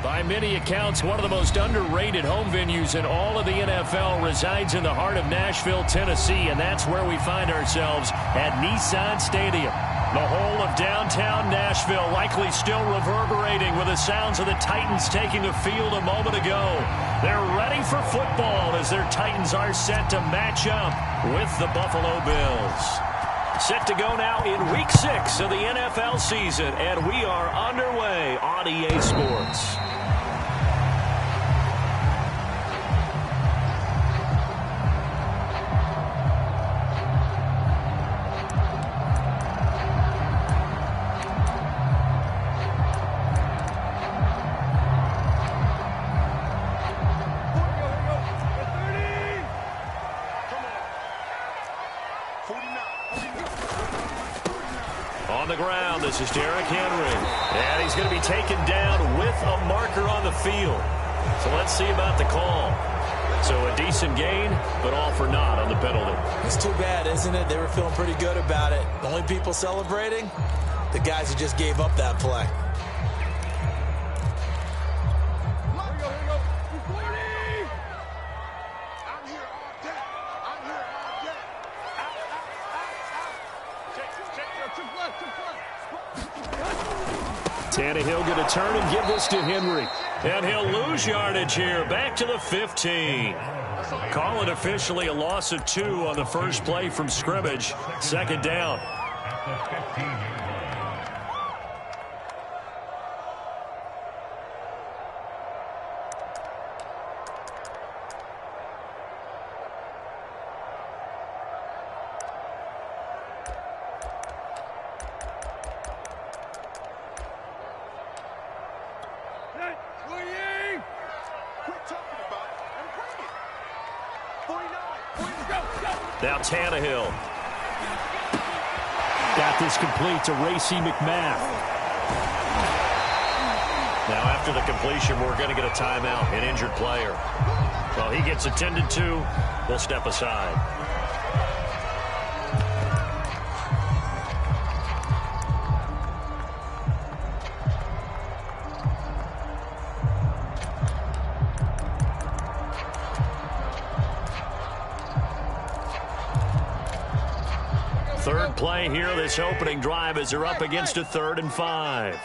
By many accounts, one of the most underrated home venues in all of the NFL resides in the heart of Nashville, Tennessee, and that's where we find ourselves at Nissan Stadium. The whole of downtown Nashville likely still reverberating with the sounds of the Titans taking the field a moment ago. They're ready for football as their Titans are set to match up with the Buffalo Bills. Set to go now in Week 6 of the NFL season, and we are underway on EA Sports. On the ground, this is Derrick Henry. And he's going to be taken down with a marker on the field. So let's see about the call. So a decent gain, but all for naught on the penalty. It's too bad, isn't it? They were feeling pretty good about it. The only people celebrating, the guys who just gave up that play. Tannehill going to turn and give this to Henry. And he'll lose yardage here. Back to the 15. Call it officially a loss of 2 on the first play from scrimmage. Second down. Now Tannehill. Got this complete to Racey McMath. Now after the completion, we're going to get a timeout, an injured player. Well, he gets attended to. We'll step aside. Third play here, this opening drive as they're up against a 3rd and 5.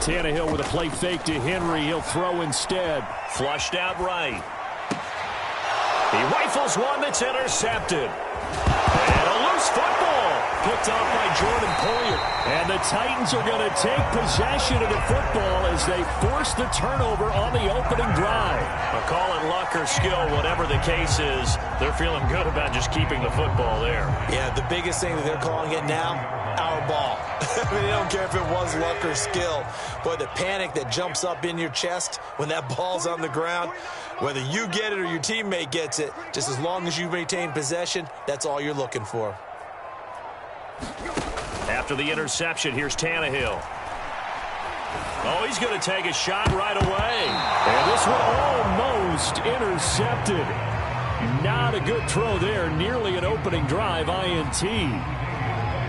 Tannehill with a play fake to Henry. He'll throw instead. Flushed out right. He rifles one that's intercepted. And a loose football picked off by Jordan Poyer. And the Titans are going to take possession of the football as they force the turnover on the opening drive. I'll call it luck or skill, whatever the case is. They're feeling good about just keeping the football there. Yeah, the biggest thing that they're calling it now, our ball. I mean, they don't care if it was luck or skill. Boy, the panic that jumps up in your chest when that ball's on the ground, whether you get it or your teammate gets it, just as long as you maintain possession, that's all you're looking for. After the interception, here's Tannehill. Oh, he's going to take a shot right away. And this one almost intercepted. Not a good throw there. Nearly an opening drive INT.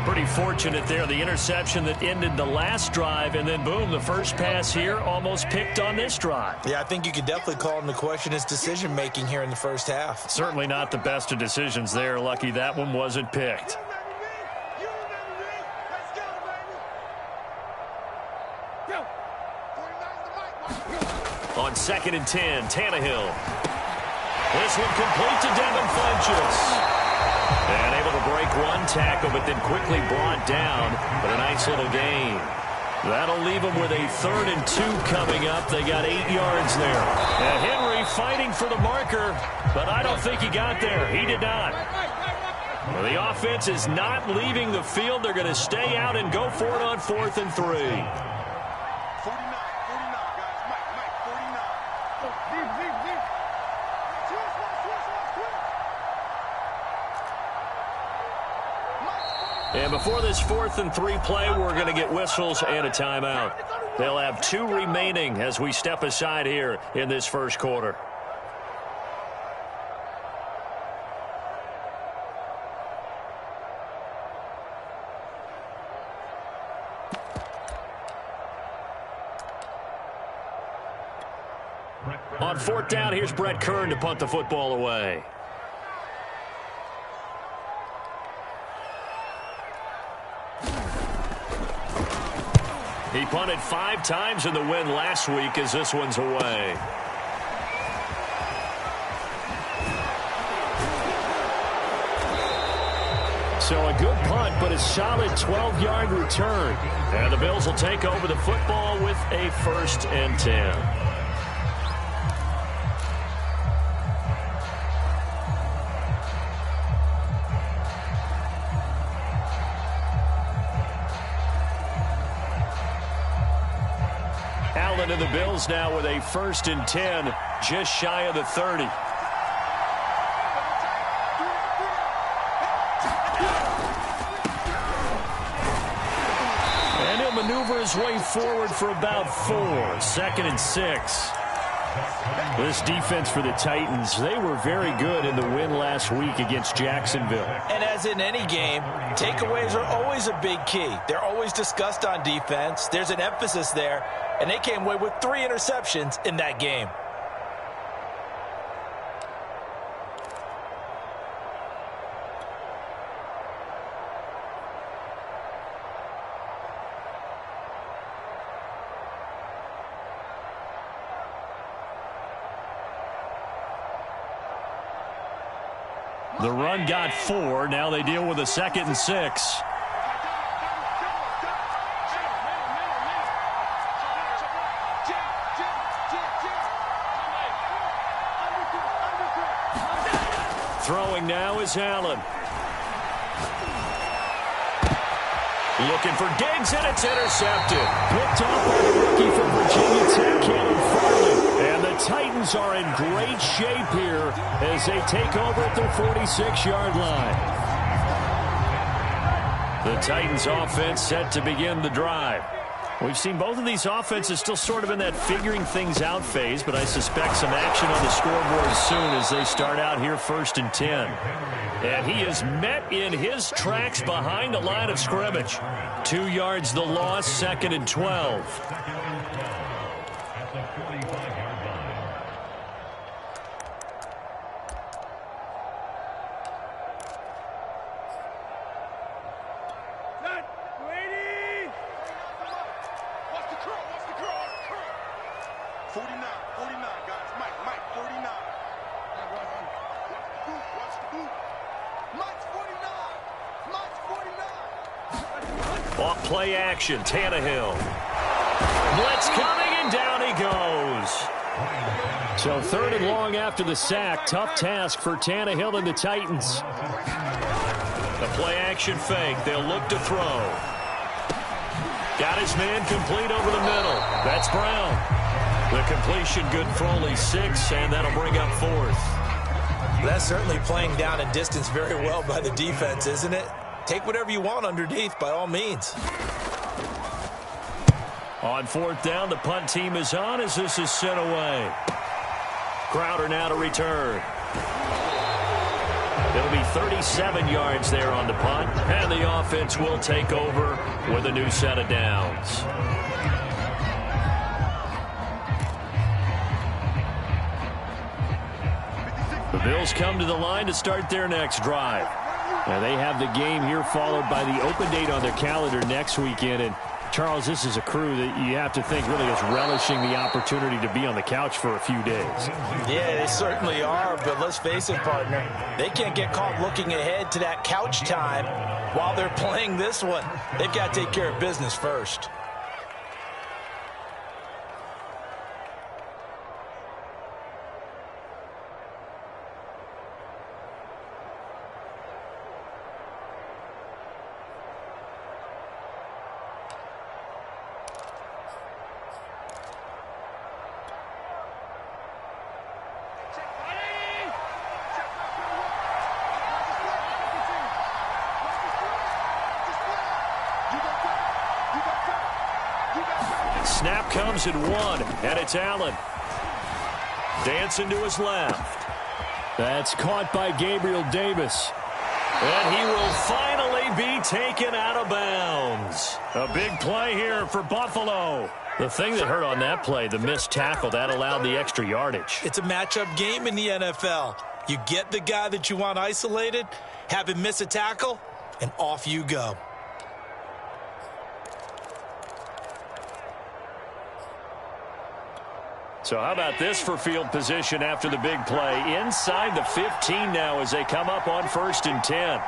Pretty fortunate there. The interception that ended the last drive, and then boom, the first pass here almost picked on this drive. Yeah, I think you could definitely call into question his decision-making here in the first half. Certainly not the best of decisions there. Lucky that one wasn't picked. On 2nd and 10, Tannehill. This one complete to Devin Funchess. And able to break one tackle, but then quickly brought down. But a nice little gain. That'll leave them with a 3rd and 2 coming up. They got 8 yards there. And Henry fighting for the marker, but I don't think he got there. He did not. Well, the offense is not leaving the field. They're going to stay out and go for it on 4th and 3. And before this 4th and 3 play, we're going to get whistles and a timeout. They'll have 2 remaining as we step aside here in this first quarter. On fourth down, here's Brett Kern to punt the football away. He punted 5 times in the win last week as this one's away. So a good punt, but a solid 12-yard return. And the Bills will take over the football with a 1st and 10. Allen and the Bills now with a 1st and 10, just shy of the 30. And he'll maneuver his way forward for about 4. 2nd and 6. This defense for the Titans, they were very good in the win last week against Jacksonville. And as in any game, takeaways are always a big key. They're always discussed on defense. There's an emphasis there, and they came away with 3 interceptions in that game. The run got 4. Now they deal with a 2nd and 6. Throwing now is Allen. Looking for Diggs, and it's intercepted. Picked off by the rookie from Virginia Tech, Caleb Farley. And the Titans are in great shape here as they take over at their 46-yard line. The Titans offense set to begin the drive. We've seen both of these offenses still sort of in that figuring things out phase, but I suspect some action on the scoreboard soon as they start out here 1st and 10. And he is met in his tracks behind the line of scrimmage. 2 yards the loss, 2nd and 12. Off play action, Tannehill. Blitz coming, and down he goes. So 3rd and long after the sack. Tough task for Tannehill and the Titans. The play action fake. They'll look to throw. Got his man complete over the middle. That's Brown. The completion good for only 6, and that'll bring up 4th. That's certainly playing down and distance very well by the defense, isn't it? Take whatever you want underneath, by all means. On 4th down, the punt team is on as this is sent away. Crowder now to return. It'll be 37 yards there on the punt, and the offense will take over with a new set of downs. The Bills come to the line to start their next drive. Now they have the game here followed by the open date on their calendar next weekend. And Charles, this is a crew that you have to think really is relishing the opportunity to be on the couch for a few days. Yeah, they certainly are, but let's face it, partner. They can't get caught looking ahead to that couch time while they're playing this one. They've got to take care of business first. Snap comes at 1, and it's Allen. Dancing to his left. That's caught by Gabriel Davis. And he will finally be taken out of bounds. A big play here for Buffalo. The thing that hurt on that play, the missed tackle, that allowed the extra yardage. It's a matchup game in the NFL. You get the guy that you want isolated, have him miss a tackle, and off you go. So how about this for field position after the big play? Inside the 15 now as they come up on 1st and 10.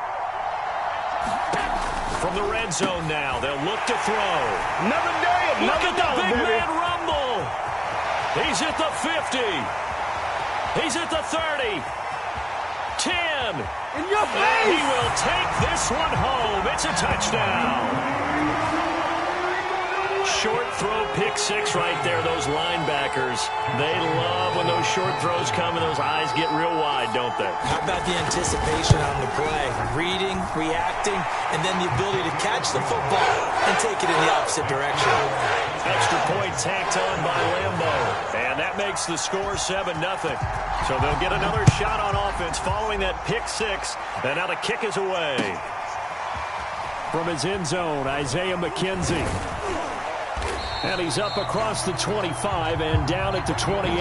From the red zone now, they'll look to throw. Another day, look at the big man rumble. He's at the 50. He's at the 30. 10. In your face. And he will take this one home. It's a touchdown. Short throw, pick six right there. Those linebackers, they love when those short throws come and those eyes get real wide, don't they? How about the anticipation on the play? Reading, reacting, and then the ability to catch the football and take it in the opposite direction. Extra point tacked on by Lambeau. And that makes the score 7-0. So they'll get another shot on offense following that pick six. And now the kick is away. From his end zone, Isaiah McKenzie. And he's up across the 25 and down at the 28.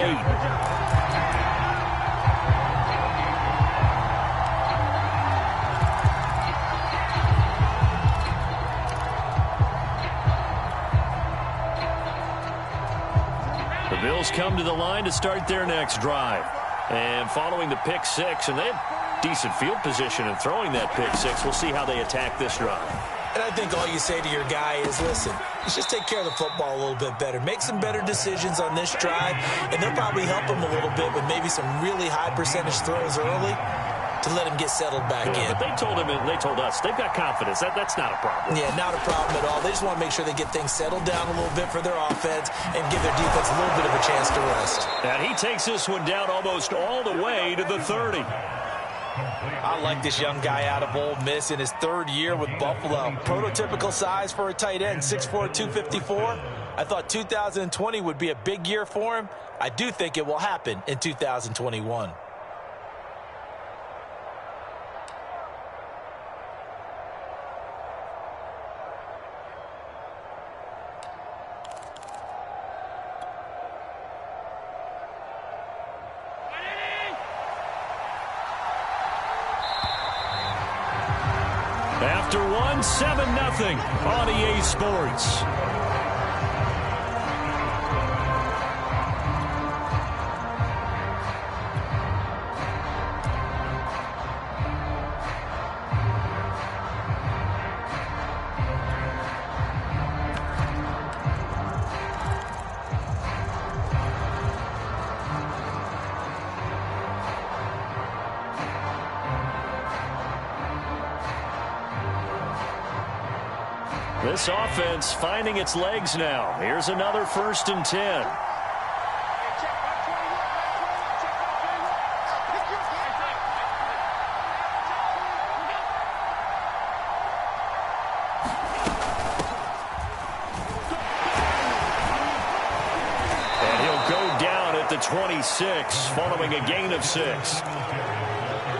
The Bills come to the line to start their next drive. And following the pick six, and they have decent field position in throwing that pick six. We'll see how they attack this drive. And I think all you say to your guy is, listen, let's just take care of the football a little bit better. Make some better decisions on this drive, and they'll probably help him a little bit with maybe some really high percentage throws early to let him get settled back in. But they told him, and they told us, they've got confidence. That's not a problem. Yeah, not a problem at all. They just want to make sure they get things settled down a little bit for their offense and give their defense a little bit of a chance to rest. And he takes this one down almost all the way to the 30. I like this young guy out of Ole Miss in his third year with Buffalo. Prototypical size for a tight end, 6'4", 254. I thought 2020 would be a big year for him. I do think it will happen in 2021. After one, 7-0 on EA Sports. This offense finding its legs now. Here's another 1st and 10. And he'll go down at the 26 following a gain of 6.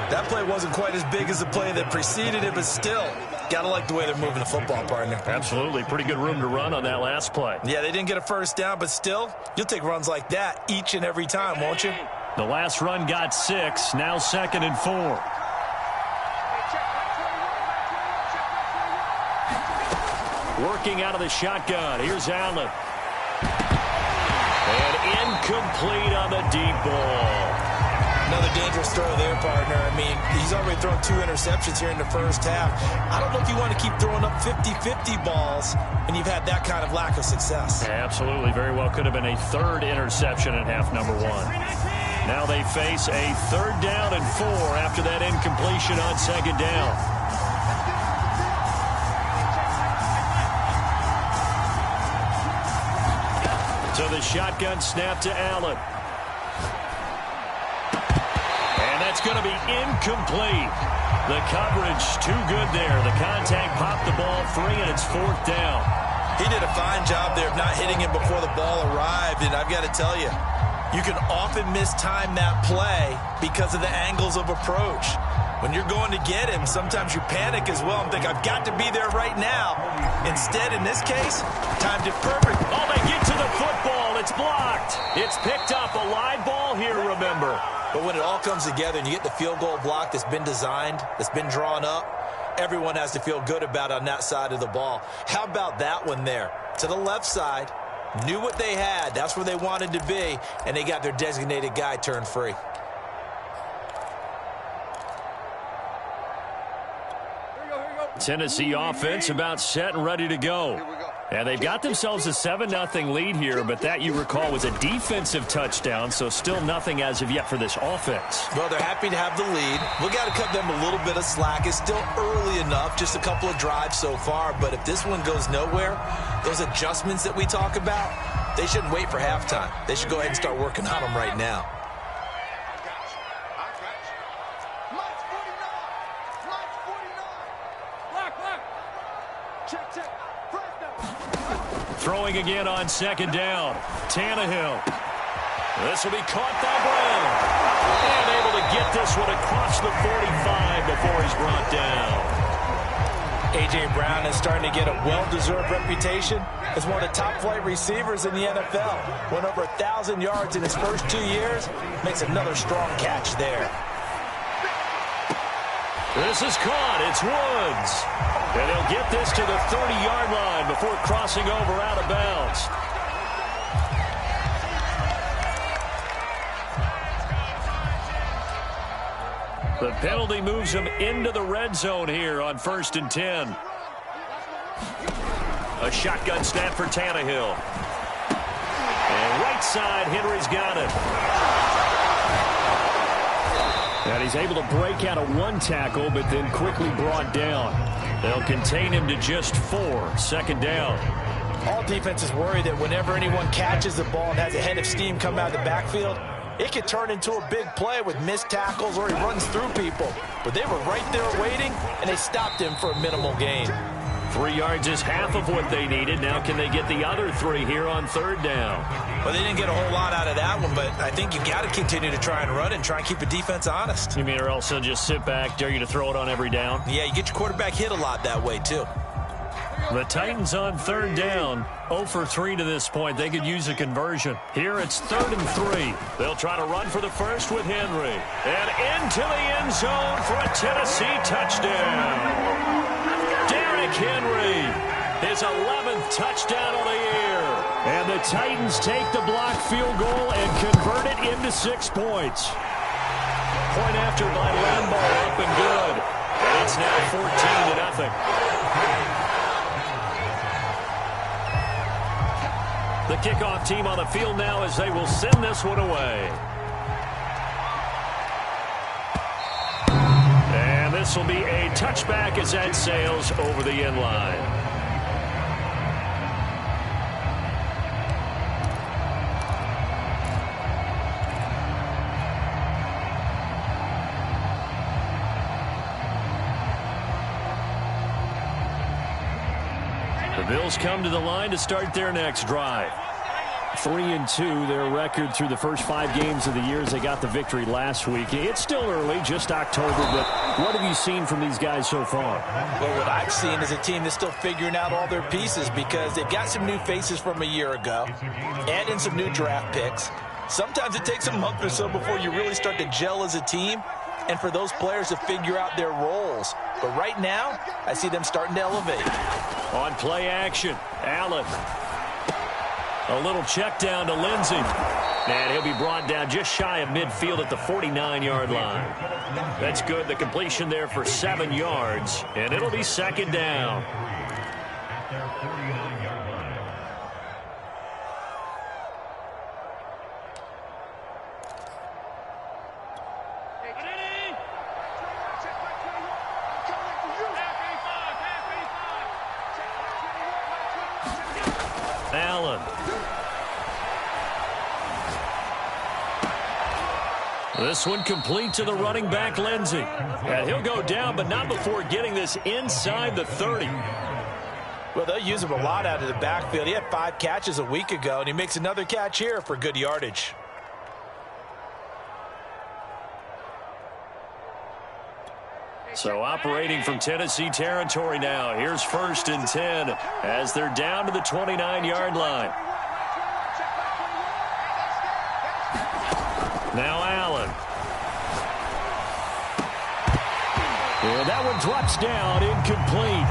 That play wasn't quite as big as the play that preceded it, but still, gotta like the way they're moving the football, partner. Absolutely. Pretty good room to run on that last play. Yeah, they didn't get a first down, but still, you'll take runs like that each and every time, won't you? The last run got 6, now 2nd and 4. Working out of the shotgun. Here's Allen. And incomplete on the deep ball. Another dangerous throw there, partner. I mean, he's already thrown 2 interceptions here in the first half. I don't know if you want to keep throwing up 50-50 balls when you've had that kind of lack of success. Absolutely. Very well could have been a 3rd interception in half number 1. Now they face a 3rd down and 4 after that incompletion on 2nd down. So the shotgun snap to Allen. It's going to be incomplete. The coverage too good there. The contact popped the ball free, and it's 4th down. He did a fine job there of not hitting him before the ball arrived, and I've got to tell you, you can often mistime that play because of the angles of approach. When you're going to get him, sometimes you panic as well and think, I've got to be there right now. Instead, in this case, timed it perfect. Oh, they get to the football. It's blocked. It's picked up. A live ball here, remember. But when it all comes together and you get the field goal block that's been designed, that's been drawn up, everyone has to feel good about it on that side of the ball. How about that one there? To the left side, knew what they had. That's where they wanted to be, and they got their designated guy turned free. Tennessee offense about set and ready to go. And they've got themselves a 7-0 lead here, but that, you recall, was a defensive touchdown, so still nothing as of yet for this offense. Well, they're happy to have the lead. We got to cut them a little bit of slack. It's still early enough, just a couple of drives so far, but if this one goes nowhere, those adjustments that we talk about, they shouldn't wait for halftime. They should go ahead and start working on them right now. Throwing again on second down. Tannehill. This will be caught by Brown. And able to get this one across the 45 before he's brought down. A.J. Brown is starting to get a well-deserved reputation as one of the top-flight receivers in the NFL. Went over 1,000 yards in his first 2 years. Makes another strong catch there. This is caught. It's Woods. And he'll get this to the 30-yard line before crossing over out of bounds. The penalty moves him into the red zone here on 1st and 10. A shotgun snap for Tannehill. And right side, Henry's got it. And he's able to break out of one tackle, but then quickly brought down. They'll contain him to just 4. 2nd down. All defenses worry that whenever anyone catches the ball and has a head of steam come out of the backfield, it could turn into a big play with missed tackles or he runs through people. But they were right there waiting, and they stopped him for a minimal gain. 3 yards is half of what they needed. Now can they get the other 3 here on 3rd down? Well, they didn't get a whole lot out of that one, but I think you got to continue to try and run and try and keep the defense honest. You mean, or else they'll just sit back, dare you to throw it on every down? Yeah, you get your quarterback hit a lot that way, too. The Titans on 3rd down, 0 for 3 to this point. They could use a conversion. Here it's 3rd and 3. They'll try to run for the first with Henry. And into the end zone for a Tennessee touchdown. Derrick Henry, his 11th touchdown of the year. And the Titans take the blocked field goal and convert it into 6 points. Point after by Lambeau, up and good. And it's now 14-0. The kickoff team on the field now as they will send this one away. And this will be a touchback as that sails over the end line. The Bills come to the line to start their next drive. 3-2, their record through the first 5 games of the year as they got the victory last week. It's still early, just October, but what have you seen from these guys so far? Well, what I've seen is a team that's still figuring out all their pieces because they've got some new faces from a year ago, add in some new draft picks. Sometimes it takes a month or so before you really start to gel as a team and for those players to figure out their roles. But right now, I see them starting to elevate. On play action, Allen. A little check down to Lindsey. And he'll be brought down just shy of midfield at the 49-yard line. That's good. The completion there for 7 yards. And it'll be 2nd down. Allen. This one complete to the running back, Lindsey. And he'll go down, but not before getting this inside the 30. Well, they'll use him a lot out of the backfield. He had 5 catches a week ago, and he makes another catch here for good So operating from Tennessee territory now. Here's 1st and 10 as they're down to the 29-yard line. Now Allen. And that one drops down, incomplete.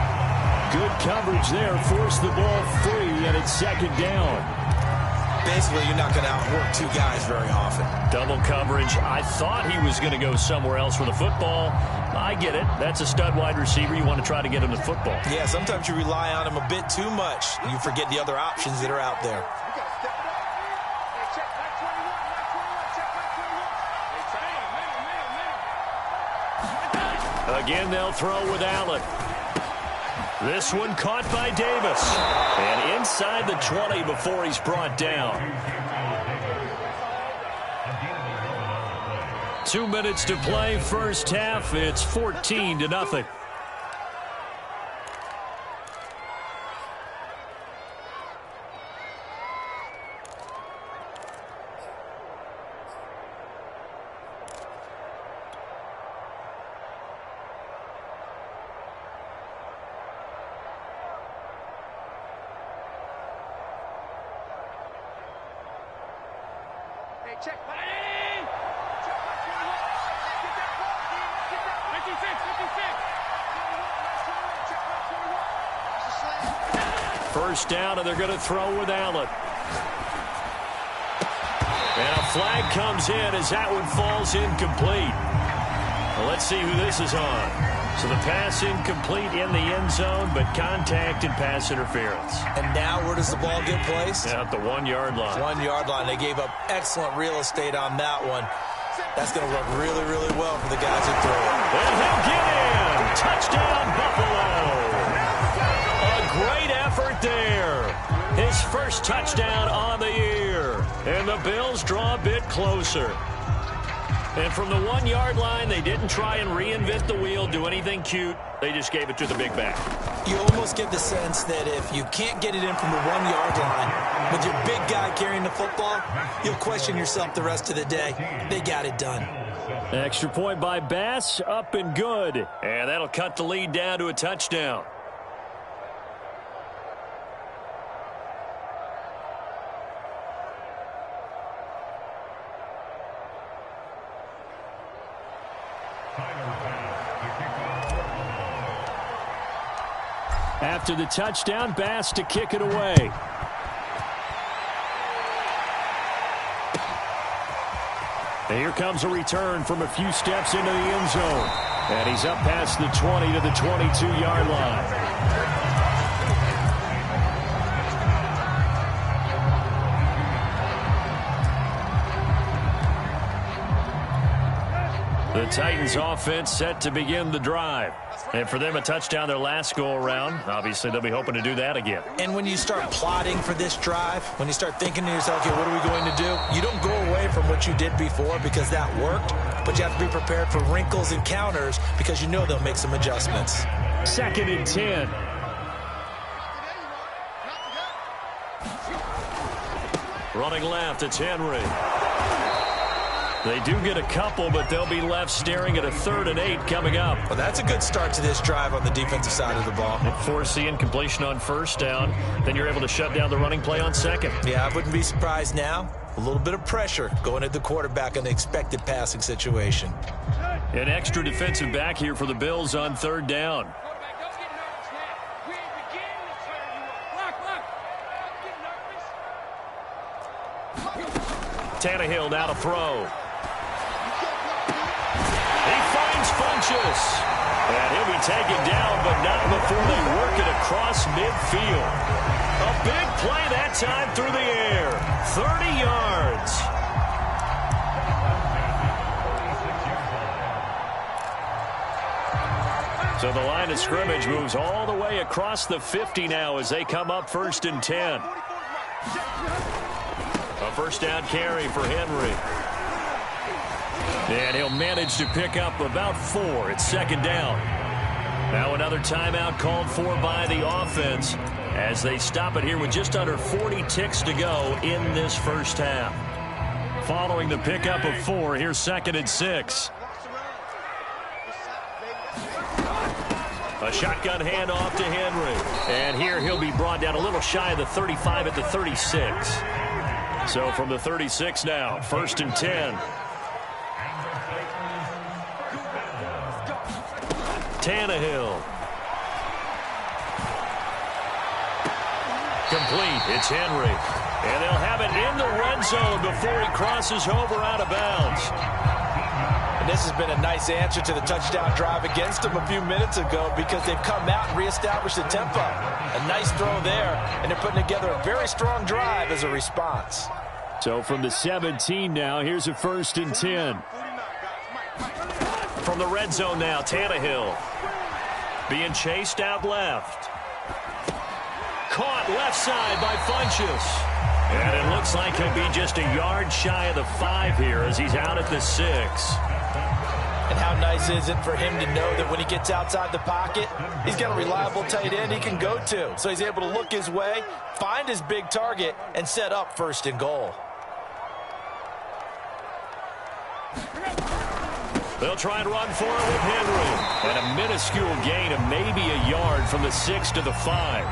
Good coverage there, forced the ball free, and it's 2nd down. Basically, you're not going to outwork two guys very often. Double coverage. I thought he was going to go somewhere else with the football. I get it. That's a stud wide receiver. You want to try to get him the football. Yeah, sometimes you rely on him a bit too much. You forget the other options that are out there. Again, they'll throw with Allen. This one caught by Davis. And inside the 20 before he's brought down. 2 minutes to play, first half. It's 14-0. Check. First down, and they're going to throw with Allen. And a flag comes in as that one falls incomplete. Well, let's see who this is on. So the pass incomplete in the end zone, but contact and pass interference. And now where does the ball get placed? At the 1-yard line. 1-yard line. They gave up excellent real estate on that one. That's going to work really, really well for the guys that throw it. And he'll get in. Touchdown, Buffalo. A great effort there. His first touchdown on the year. And the Bills draw a bit closer. And from the 1-yard line, they didn't try and reinvent the wheel, do anything cute. They just gave it to the big back. You almost get the sense that if you can't get it in from the 1-yard line with your big guy carrying the football, you'll question yourself the rest of the day. They got it done. Extra point by Bass, up and good. And that'll cut the lead down to a touchdown. After the touchdown, Bass to kick it away. And here comes a return from a few steps into the end zone. And he's up past the 20 to the 22-yard line. The Titans offense set to begin the drive. And for them, a touchdown their last go-around. Obviously, they'll be hoping to do that again. And when you start plotting for this drive, when you start thinking to yourself, okay, what are we going to do? You don't go away from what you did before because that worked, but you have to be prepared for wrinkles and counters because you know they'll make some adjustments. 2nd and 10. Running left, it's Henry. They do get a couple, but they'll be left staring at a 3rd and 8 coming up. Well, that's a good start to this drive on the defensive side of the ball. Force the incompletion on first down. Then you're able to shut down the running play on second. Yeah, I wouldn't be surprised now. A little bit of pressure going at the quarterback in the expected passing situation. An extra defensive back here for the Bills on 3rd down. Tannehill now to throw. He finds Funchess. And he'll be taken down, but not before they work it across midfield. A big play that time through the air. 30 yards. So the line of scrimmage moves all the way across the 50 now as they come up 1st and 10. A first down carry for Henry. And he'll manage to pick up about 4. It's 2nd down. Now another timeout called for by the offense as they stop it here with just under 40 ticks to go in this first half. Following the pickup of 4, here's 2nd and 6. A shotgun handoff to Henry. And here he'll be brought down a little shy of the 35 at the 36. So from the 36 now, 1st and 10. Tannehill. Complete. It's Henry. And they'll have it in the red zone before he crosses over out of bounds. And this has been a nice answer to the touchdown drive against them a few minutes ago because they've come out and reestablished the tempo. A nice throw there, and they're putting together a very strong drive as a response. So from the 17 now, here's a 1st and 10. From the red zone now, Tannehill. Being chased out left. Caught left side by Funchess. And it looks like he'll be just a yard shy of the 5 here as he's out at the 6. And how nice is it for him to know that when he gets outside the pocket, he's got a reliable tight end he can go to. So he's able to look his way, find his big target, and set up 1st and goal. They'll try and run for it with Henry. And a minuscule gain of maybe a yard from the 6 to the 5.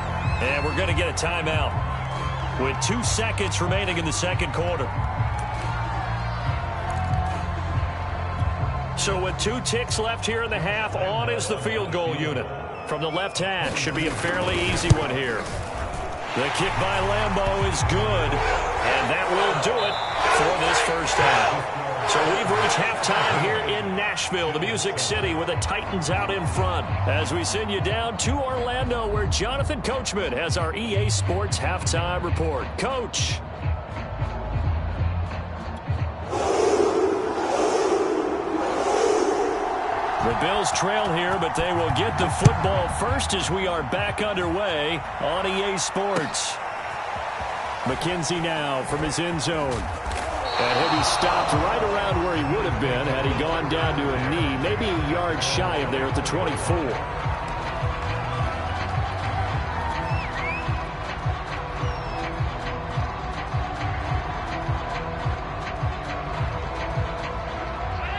And we're going to get a timeout with 2 seconds remaining in the second quarter. So with 2 ticks left here in the half, on is the field goal unit. From the left hash, should be a fairly easy one here. The kick by Lambeau is good, and that will do it for this first half. So we've reached halftime here in Nashville, the Music City, with the Titans out in front. As we send you down to Orlando, where Jonathan Coachman has our EA Sports halftime report. Coach. The Bills trail here, but they will get the football first as we are back underway on EA Sports. McKenzie now from his end zone. And he'll be stopped right around where he would have been had he gone down to a knee, maybe a yard shy of there at the 24.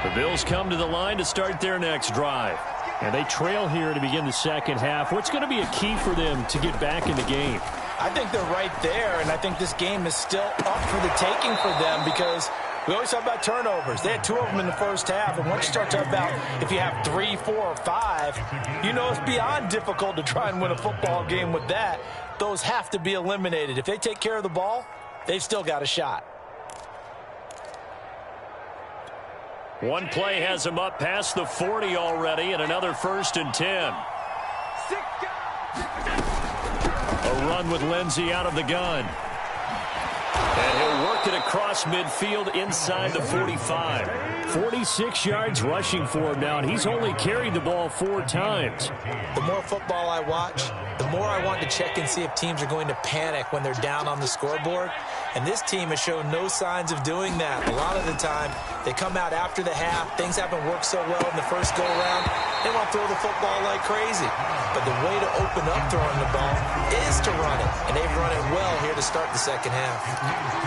The Bills come to the line to start their next drive. And they trail here to begin the second half. What's going to be a key for them to get back in the game? I think they're right there, and I think this game is still up for the taking for them because we always talk about turnovers. They had 2 of them in the first half, and once you start talking about if you have 3, 4, or 5, you know it's beyond difficult to try and win a football game with that. Those have to be eliminated. If they take care of the ball, they've still got a shot. One play has him up past the 40 already, and another 1st and 10. A run with Lindsey out of the gun. And he'll work it across midfield inside the 45. 46 yards rushing for him now, and he's only carried the ball 4 times. The more football I watch, the more I want to check and see if teams are going to panic when they're down on the scoreboard. And this team has shown no signs of doing that. A lot of the time, they come out after the half. Things haven't worked so well in the first go-around. They want to throw the football like crazy. But the way to open up throwing the ball is to run it. And they've run it well here to start the second half.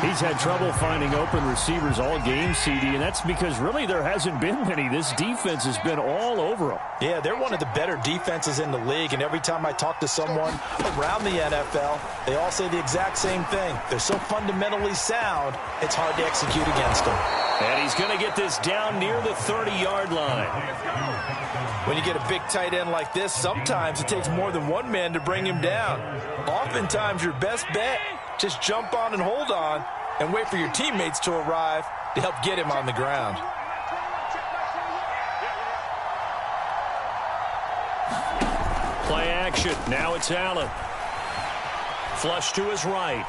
He's had trouble finding open receivers all game, CD, and that's because really there hasn't been many. This defense has been all over them. Yeah, they're one of the better defenses in the league, and every time I talk to someone around the NFL, they all say the exact same thing. They're so fundamentally sound, it's hard to execute against them. And he's going to get this down near the 30-yard line. When you get a big tight end like this, sometimes it takes more than one man to bring him down. Oftentimes, your best bet, just jump on and hold on and wait for your teammates to arrive to help get him on the ground. Play action. Now it's Allen. Flush to his right.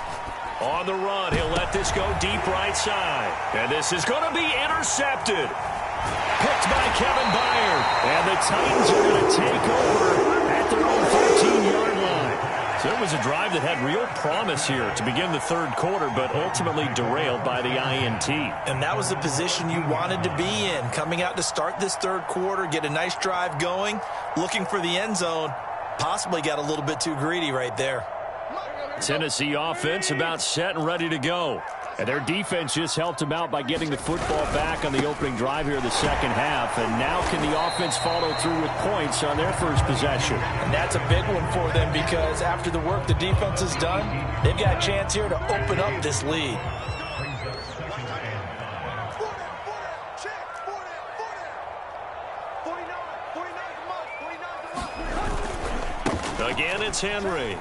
On the run, he'll let this go deep right side. And this is going to be intercepted. Picked by Kevin Byard. And the Titans are going to take over at their own 13-yard line. So it was a drive that had real promise here to begin the third quarter, but ultimately derailed by the INT. And that was the position you wanted to be in. Coming out to start this third quarter, get a nice drive going, looking for the end zone. Possibly got a little bit too greedy right there. Tennessee offense about set and ready to go. And their defense just helped them out by getting the football back on the opening drive here in the second half. And now can the offense follow through with points on their first possession? And that's a big one for them because after the work the defense has done, they've got a chance here to open up this lead. Again, it's Henry.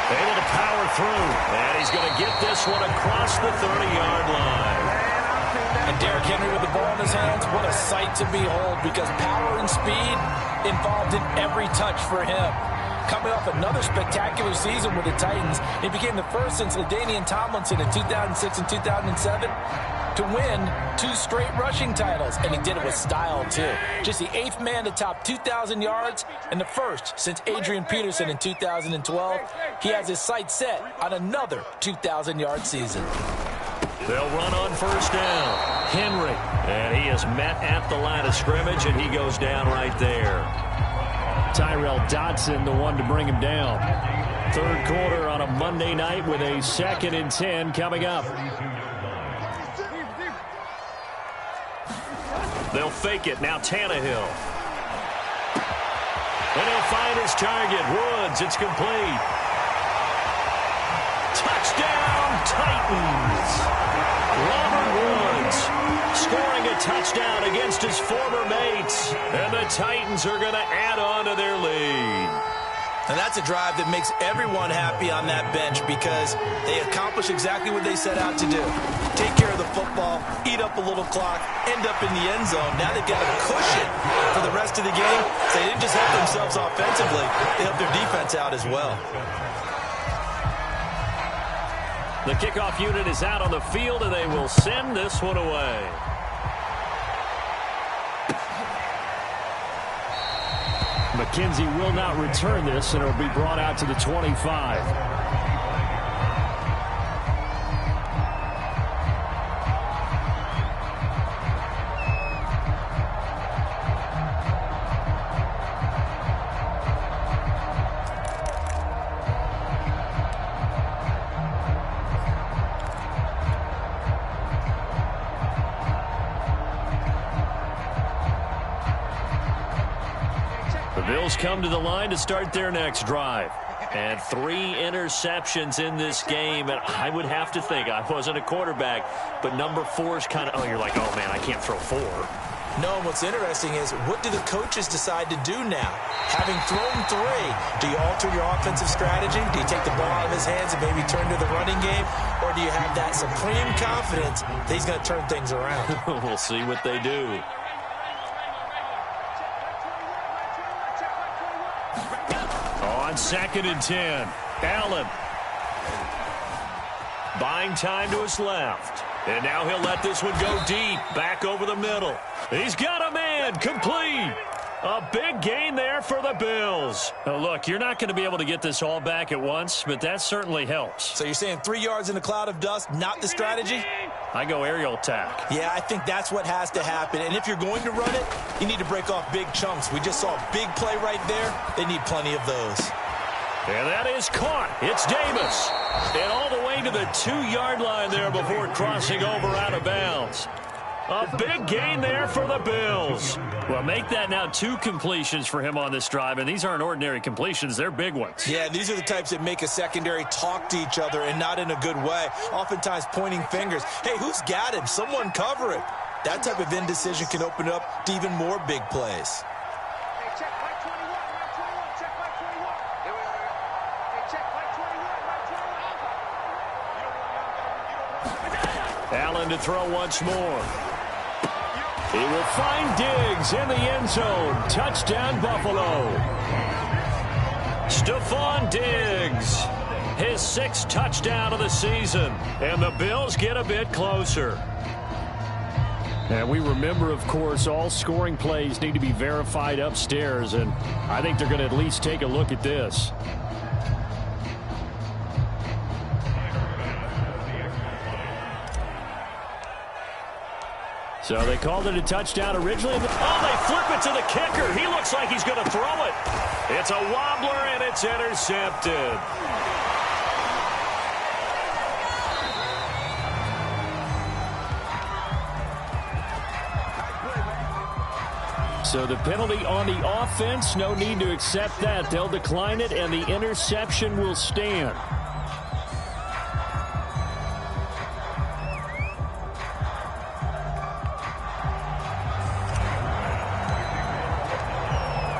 Able to power through. And he's going to get this one across the 30-yard line. And Derrick Henry with the ball in his hands, what a sight to behold because power and speed involved in every touch for him. Coming off another spectacular season with the Titans, he became the first since LaDainian Tomlinson in 2006 and 2007 to win 2 straight rushing titles, and he did it with style, too. Just the 8th man to top 2,000 yards and the first since Adrian Peterson in 2012. He has his sights set on another 2,000-yard season. They'll run on first down. Henry, and he is met at the line of scrimmage, and he goes down right there. Tyrell Dodson, the one to bring him down. Third quarter on a Monday night with a 2nd and 10 coming up. They'll fake it. Now Tannehill. And he'll find his target. Woods. It's complete. Touchdown, Titans. Robert Woods scoring a touchdown against his former mates. And the Titans are going to add on to their lead. And that's a drive that makes everyone happy on that bench because they accomplish exactly what they set out to do. Take care of the football, eat up a little clock, end up in the end zone. Now they've got a cushion for the rest of the game. So they didn't just help themselves offensively, they helped their defense out as well. The kickoff unit is out on the field, and they will send this one away. McKenzie will not return this, and it will be brought out to the 25. Bills come to the line to start their next drive. And 3 interceptions in this game. And I would have to think, I wasn't a quarterback, but number 4 is kind of, you're like, oh, man, I can't throw 4. No, and what's interesting is, what do the coaches decide to do now? Having thrown 3, do you alter your offensive strategy? Do you take the ball out of his hands and maybe turn to the running game? Or do you have that supreme confidence that he's going to turn things around? We'll see what they do. On 2nd and 10, Allen. Buying time to his left. And now he'll let this one go deep, back over the middle. He's got a man, complete. A big gain there for the Bills. Now look, you're not going to be able to get this all back at once, but that certainly helps. So you're saying 3 yards in a cloud of dust, not the strategy? I go aerial attack. Yeah, I think that's what has to happen. And if you're going to run it, you need to break off big chunks. We just saw a big play right there. They need plenty of those. And that is caught. It's Davis. And all the way to the 2-yard line there before crossing over out of bounds. A big gain there for the Bills. Well, make that now 2 completions for him on this drive, and these aren't ordinary completions. They're big ones. Yeah, these are the types that make a secondary talk to each other, and not in a good way. Oftentimes pointing fingers. Hey, who's got him? Someone cover it. That type of indecision can open up to even more big plays. Allen to throw once more. He will find Diggs in the end zone. Touchdown, Buffalo. Stephon Diggs, his 6th touchdown of the season. And the Bills get a bit closer. And we remember, of course, all scoring plays need to be verified upstairs. And I think they're going to at least take a look at this. So they called it a touchdown originally. Oh, they flip it to the kicker. He looks like he's going to throw it. It's a wobbler, and it's intercepted. So the penalty on the offense, no need to accept that. They'll decline it, and the interception will stand.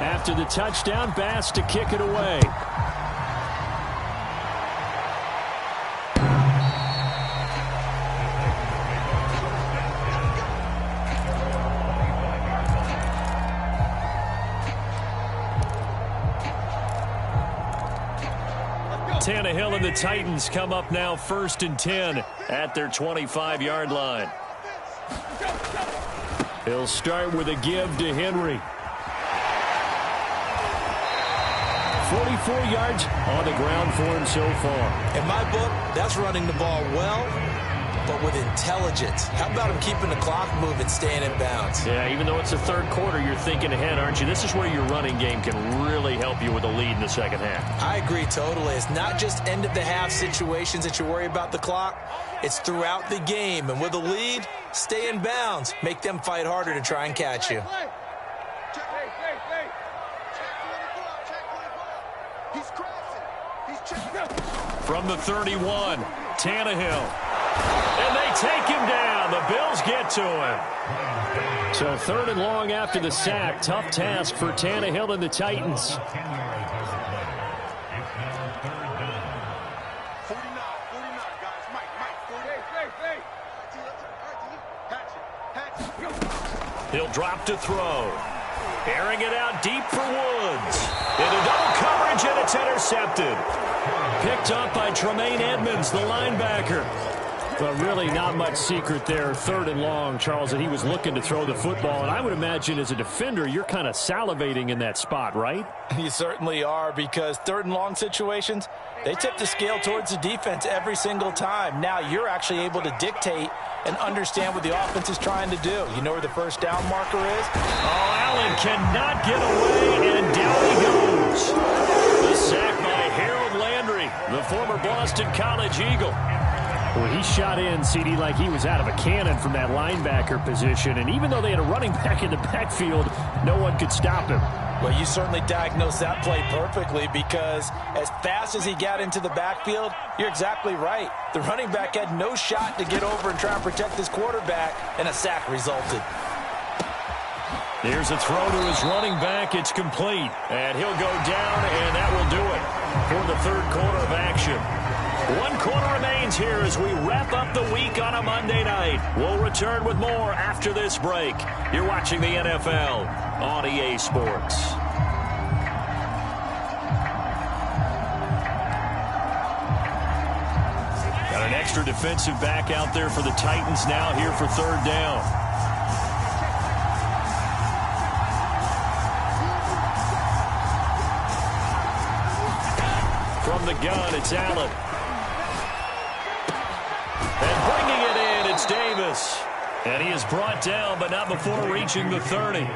After the touchdown, Bass to kick it away. Tannehill and the Titans come up now 1st and 10 at their 25-yard line. He'll start with a give to Henry. 44 yards on the ground for him so far. In my book, that's running the ball well, but with intelligence. How about him keeping the clock moving, staying in bounds? Yeah, even though it's the third quarter, you're thinking ahead, aren't you? This is where your running game can really help you with a lead in the second half. I agree totally. It's not just end-of-the-half situations that you worry about the clock. It's throughout the game. And with a lead, stay in bounds. Make them fight harder to try and catch you. From the 31, Tannehill. And they take him down. The Bills get to him. So 3rd and long after the sack. Tough task for Tannehill and the Titans. He'll drop to throw. Airing it out deep for Woods. Into double coverage, and it's intercepted. Picked up by Tremaine Edmonds, the linebacker. But really not much secret there. 3rd and long, Charles, that he was looking to throw the football. And I would imagine as a defender, you're kind of salivating in that spot, right? You certainly are, because 3rd and long situations, they tip the scale towards the defense every single time. Now you're actually able to dictate and understand what the offense is trying to do. You know where the first down marker is? Oh, Allen cannot get away, and down he goes. The sack by Harold Landry, the former Boston College Eagle. Well, he shot in, CD, like he was out of a cannon from that linebacker position. And even though they had a running back in the backfield, no one could stop him. Well, you certainly diagnosed that play perfectly, because as fast as he got into the backfield, you're exactly right. The running back had no shot to get over and try and protect his quarterback, and a sack resulted. Here's a throw to his running back. It's complete. And he'll go down, and that will do it for the 3rd quarter of action. 1 quarter remains here as we wrap up the week on a Monday night. We'll return with more after this break. You're watching the NFL on EA Sports. Got an extra defensive back out there for the Titans now here for 3rd down. From the gun, it's Allen. And bringing it in, it's Davis. And he is brought down, but not before reaching the 30.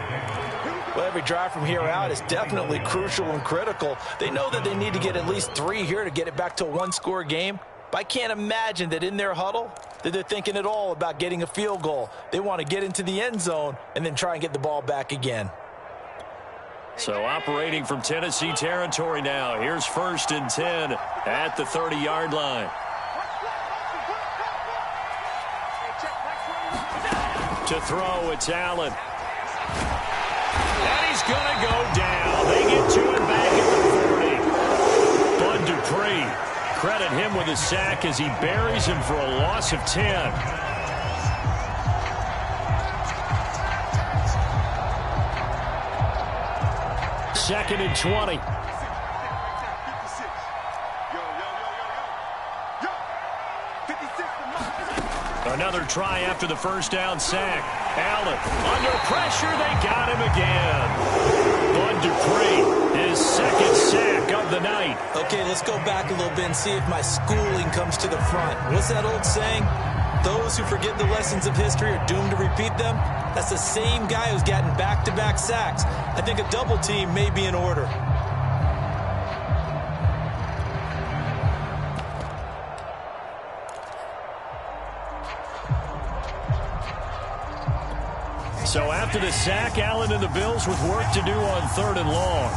Well, every drive from here out is definitely crucial and critical. They know that they need to get at least 3 here to get it back to a 1-score game. But I can't imagine that in their huddle that they're thinking at all about getting a field goal. They want to get into the end zone and then try and get the ball back again. So operating from Tennessee territory now. Here's 1st and 10 at the 30-yard line. To throw, it's Allen. And he's going to go down. They get to him back at the 40. Bud Dupree, credit him with a sack as he buries him for a loss of 10. Second and 20. Another try after the first down sack. Allen under pressure. They got him again. Bud Dupree, his 2nd sack of the night. Okay, let's go back a little bit and see if my schooling comes to the front. What's that old saying? Those who forget the lessons of history are doomed to repeat them. That's the same guy who's gotten back-to-back sacks. I think a double team may be in order. So after the sack, Allen and the Bills with work to do on 3rd and long.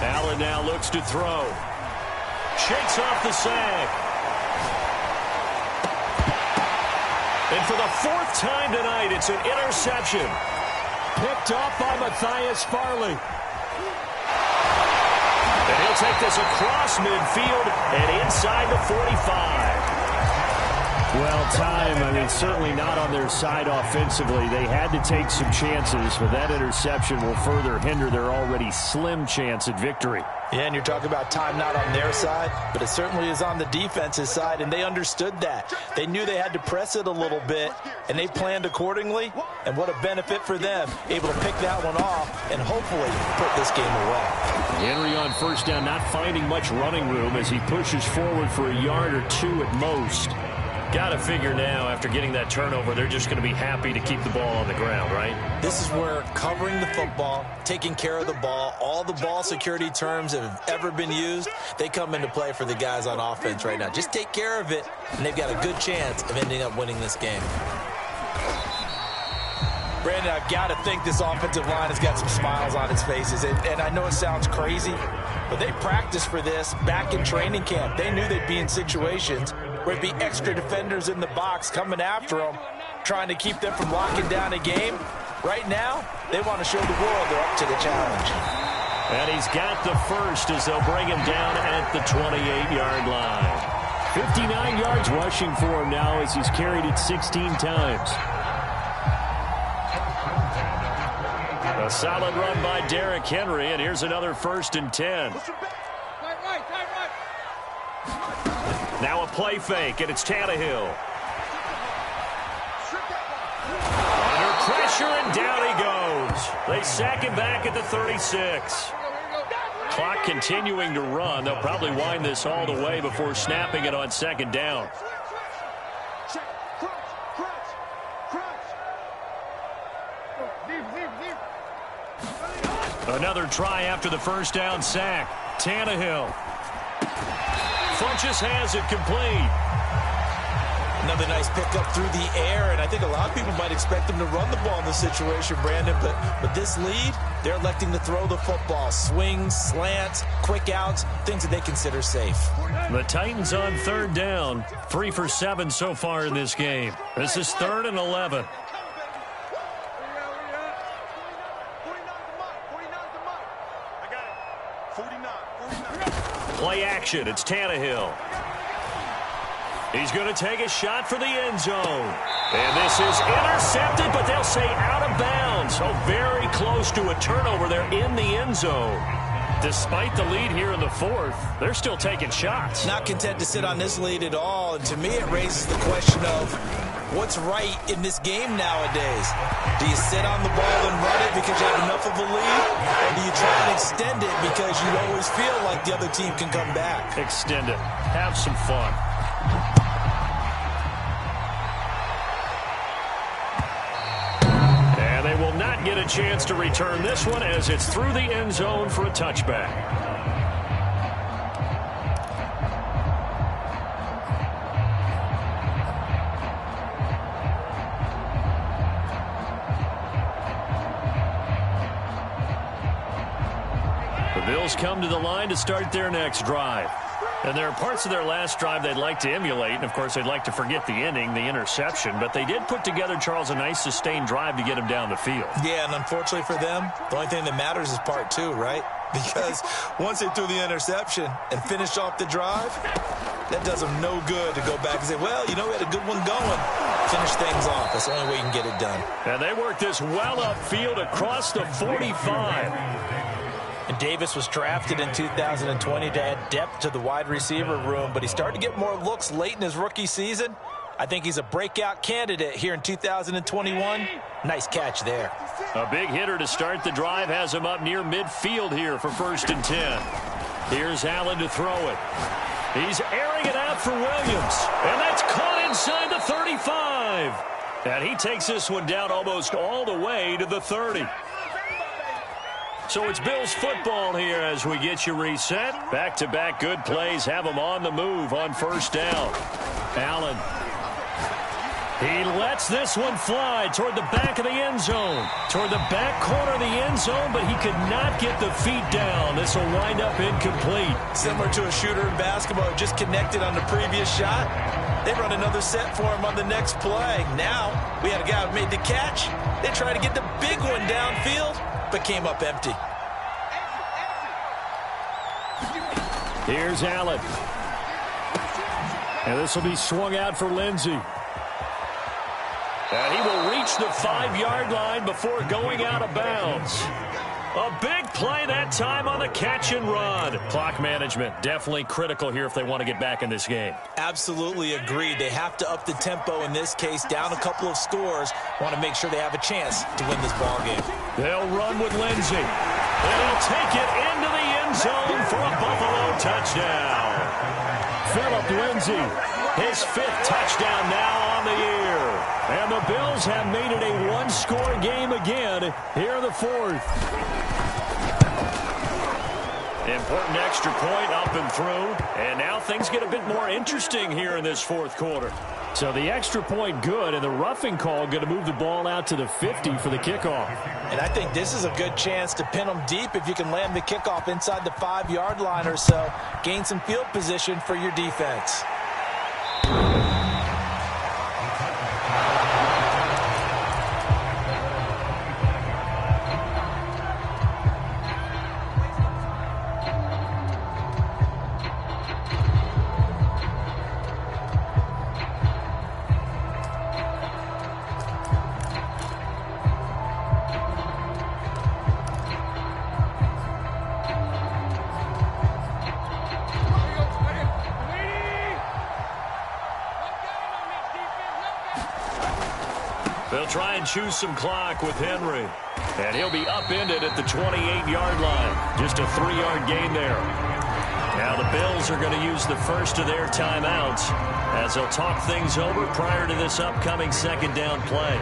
Allen now looks to throw. Shakes off the sack. And for the 4th time tonight, it's an interception. Picked off by Matthias Farley. And he'll take this across midfield and inside the 45. Well, time, certainly not on their side offensively. They had to take some chances, but that interception will further hinder their already slim chance at victory. Yeah, and you're talking about time not on their side, but it certainly is on the defense's side, and they understood that. They knew they had to press it a little bit, and they planned accordingly, and what a benefit for them, able to pick that one off and hopefully put this game away. Henry on 1st down, not finding much running room as he pushes forward for a yard or 2 at most. Got to figure now, after getting that turnover, they're just going to be happy to keep the ball on the ground, right? This is where covering the football, taking care of the ball, all the ball security terms that have ever been used, they come into play for the guys on offense right now. Just take care of it, and they've got a good chance of ending up winning this game. Brandon, I've got to think this offensive line has got some smiles on its faces, and I know it sounds crazy, but they practiced for this back in training camp. They knew they'd be in situations where it'd be extra defenders in the box coming after them, trying to keep them from locking down a game. Right now, they want to show the world they're up to the challenge. And he's got the first as they'll bring him down at the 28-yard line. 59 yards rushing for him now as he's carried it 16 times. A solid run by Derrick Henry, and here's another 1st and 10. Now a play fake, and it's Tannehill. Under pressure, and down he goes. They sack him back at the 36. Clock continuing to run. They'll probably wind this all the way before snapping it on 2nd down. Another try after the 1st down sack. Tannehill. Funches has it complete. Another nice pickup through the air, and I think a lot of people might expect them to run the ball in this situation, Brandon, but with this lead, they're electing to throw the football. Swings, slants, quick outs, things that they consider safe. The Titans on 3rd down. 3 for 7 so far in this game. This is 3rd and 11. Play action. It's Tannehill. He's going to take a shot for the end zone. And this is intercepted, but they'll say out of bounds. So very close to a turnover there in the end zone. Despite the lead here in the 4th, they're still taking shots. Not content to sit on this lead at all. And to me, it raises the question of what's right in this game nowadays. Do you sit on the ball and run it because you have enough of a lead? Or do you try and extend it because you always feel like the other team can come back? Extend it. Have some fun. And they will not get a chance to return this one as it's through the end zone for a touchback. Bills come to the line to start their next drive. And there are parts of their last drive they'd like to emulate, and, of course, they'd like to forget the inning, the interception. But they did put together, Charles, a nice sustained drive to get him down the field. Yeah, and unfortunately for them, the only thing that matters is part 2, right? Because once they threw the interception and finished off the drive, that does them no good to go back and say, well, you know, we had a good one going. Finish things off. That's the only way you can get it done. And they work this well upfield across the 45. And Davis was drafted in 2020 to add depth to the wide receiver room, but he started to get more looks late in his rookie season. I think he's a breakout candidate here in 2021. Nice catch there. A big hitter to start the drive has him up near midfield here for 1st and 10. Here's Allen to throw it. He's airing it out for Williams, and that's caught inside the 35. And he takes this one down almost all the way to the 30. So it's Bills football here as we get you reset. Back-to-back good plays have them on the move on first down. Allen. He lets this one fly toward the back of the end zone. Toward the back corner of the end zone, but he could not get the feet down. This will wind up incomplete. Similar to a shooter in basketball who just connected on the previous shot. They run another set for him on the next play. Now, we had a guy who made the catch. They tried to get the big one downfield, but came up empty. Here's Allen. And this will be swung out for Lindsey. And he will reach the 5-yard line before going out of bounds. A big play that time on the catch and run. Clock management definitely critical here if they want to get back in this game. Absolutely agreed. They have to up the tempo in this case, down a couple of scores. Want to make sure they have a chance to win this ball game. They'll run with Lindsey. And he'll take it into the end zone for a Buffalo touchdown. Phillip Lindsey, his 5th touchdown now on the year. And the Bills have made it a one-score game again here in the 4th. Important extra point up and through. And now things get a bit more interesting here in this 4th quarter. So the extra point good, and the roughing call going to move the ball out to the 50 for the kickoff. And I think this is a good chance to pin them deep if you can land the kickoff inside the 5-yard line or so. Gain some field position for your defense. They'll try and choose some clock with Henry. And he'll be upended at the 28-yard line. Just a 3-yard gain there. Now the Bills are going to use the first of their timeouts as they'll talk things over prior to this upcoming 2nd down play.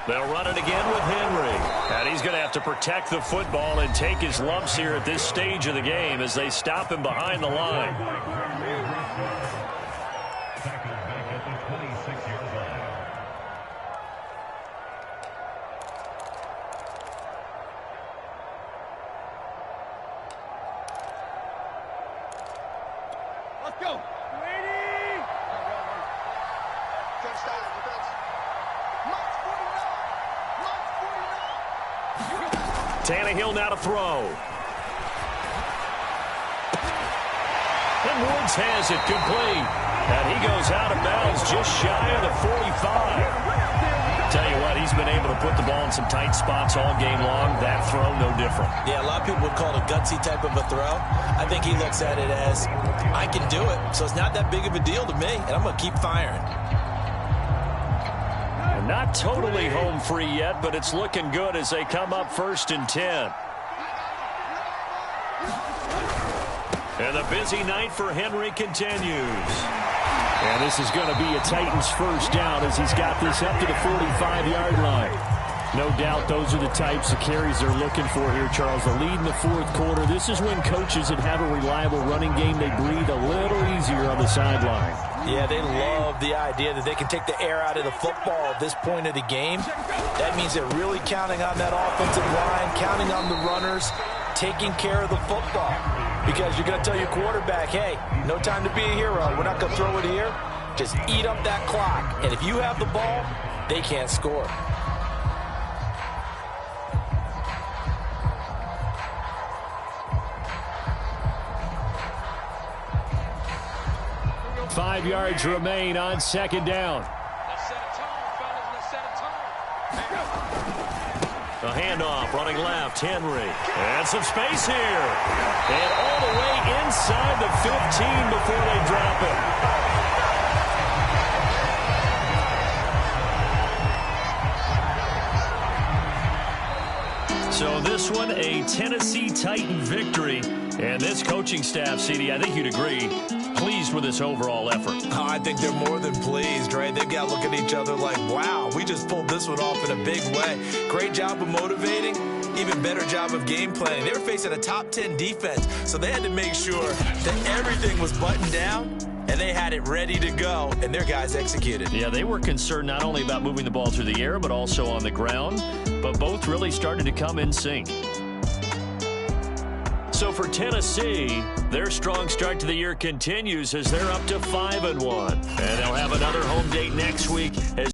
They'll run it again with Henry. And he's going to have to protect the football and take his lumps here at this stage of the game as they stop him behind the line. Let's go. Tannehill now to throw. And Woods has it complete. And he goes out of bounds just shy of the 45. Tell you what, he's been able to put the ball in some tight spots all game long. That throw, no different. Yeah, a lot of people would call it a gutsy type of a throw. I think he looks at it as, I can do it, so it's not that big of a deal to me, and I'm going to keep firing. Not totally home free yet, but it's looking good as they come up 1st and 10. And the busy night for Henry continues. And this is going to be a Titans first down as he's got this up to the 45-yard line. No doubt those are the types of carries they're looking for here, Charles. The lead in the 4th quarter. This is when coaches that have a reliable running game, they breathe a little easier on the sideline. Yeah, they love the idea that they can take the air out of the football at this point of the game. That means they're really counting on that offensive line, counting on the runners, taking care of the football. Because you're going to tell your quarterback, hey, no time to be a hero. We're not going to throw it here. Just eat up that clock. And if you have the ball, they can't score. Five yards remain on 2nd down. A handoff, running left, Henry. And some space here. And all the way inside the 15 before they drop it. So this one, a Tennessee Titan victory. And this coaching staff, CD, I think you'd agree, pleased with this overall effort. Oh, I think they're more than pleased, right? They've got to look at each other like, wow, we just pulled this one off in a big way. Great job of motivating. Even better job of game planning. They were facing a top 10 defense, so they had to make sure that everything was buttoned down and they had it ready to go, and their guys executed. Yeah, they were concerned not only about moving the ball through the air, but also on the ground, but both really started to come in sync. So for Tennessee, their strong start to the year continues as they're up to 5-1. And they'll have another home date next week as